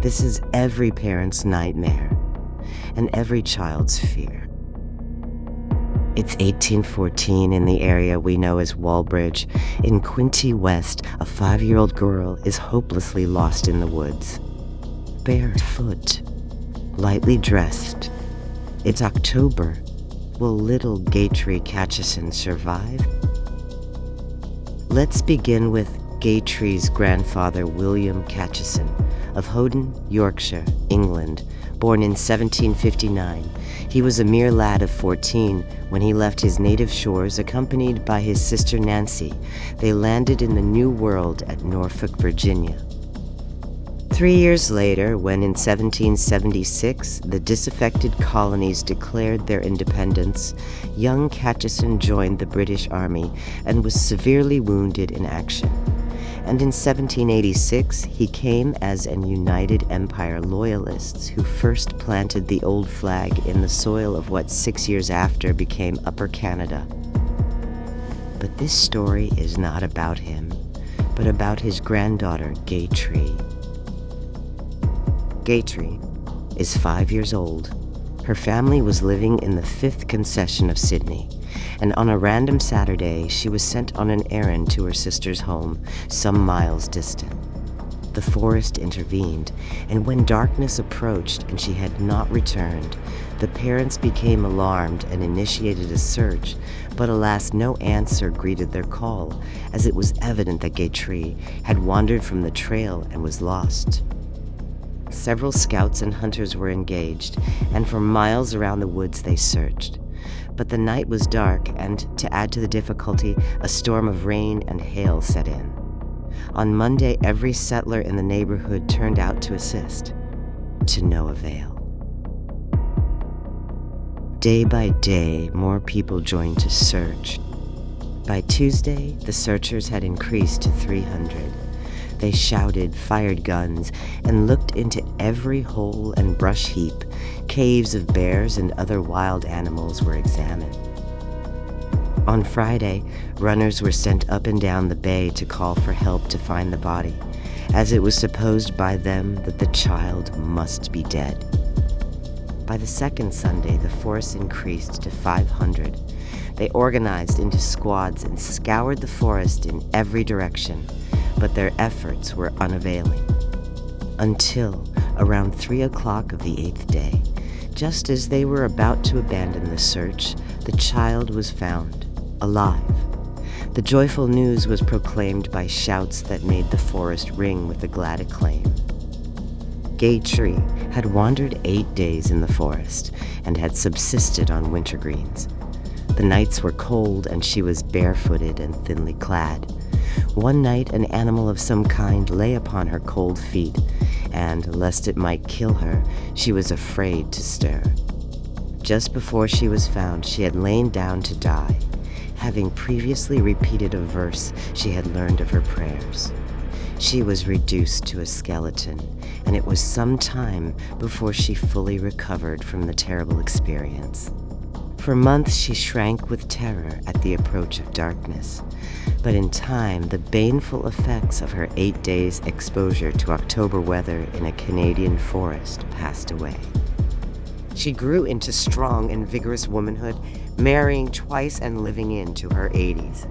This is every parent's nightmare and every child's fear. It's 1814 in the area we know as Walbridge. In Quinte West, a 5-year-old girl is hopelessly lost in the woods. Barefoot, lightly dressed. It's October. Will little Gaitry Ketcheson survive? Let's begin with Gaitry's grandfather, William Ketcheson, of Houghton, Yorkshire, England, born in 1759. He was a mere lad of 14 when he left his native shores accompanied by his sister Nancy. They landed in the New World at Norfolk, Virginia. 3 years later, when in 1776 the disaffected colonies declared their independence, young Ketcheson joined the British Army and was severely wounded in action. And in 1786, he came as an United Empire Loyalist who first planted the old flag in the soil of what 6 years after became Upper Canada. But this story is not about him, but about his granddaughter, Gaitry. Gaitry is 5 years old. Her family was living in the 5th concession of Sydney, and on a random Saturday, she was sent on an errand to her sister's home, some miles distant. The forest intervened, and when darkness approached and she had not returned, the parents became alarmed and initiated a search, but alas, no answer greeted their call, as it was evident that Gaitry had wandered from the trail and was lost. Several scouts and hunters were engaged, and for miles around the woods they searched. But the night was dark, and to add to the difficulty, a storm of rain and hail set in. On Monday, every settler in the neighborhood turned out to assist, to no avail. Day by day, more people joined to search. By Tuesday, the searchers had increased to 300. They shouted, fired guns, and looked into every hole and brush heap. Caves of bears and other wild animals were examined. On Friday, runners were sent up and down the bay to call for help to find the body, as it was supposed by them that the child must be dead. By the second Sunday, the force increased to 500. They organized into squads and scoured the forest in every direction, but their efforts were unavailing. Until around 3 o'clock of the 8th day, just as they were about to abandon the search, the child was found, alive. The joyful news was proclaimed by shouts that made the forest ring with a glad acclaim. Gaitry had wandered 8 days in the forest and had subsisted on wintergreens. The nights were cold and she was barefooted and thinly clad. One night an animal of some kind lay upon her cold feet, and lest it might kill her, she was afraid to stir. Just before she was found, she had lain down to die, having previously repeated a verse she had learned of her prayers. She was reduced to a skeleton, and it was some time before she fully recovered from the terrible experience. For months she shrank with terror at the approach of darkness, but in time the baneful effects of her 8 days' exposure to October weather in a Canadian forest passed away. She grew into strong and vigorous womanhood, marrying twice and living into her 80s.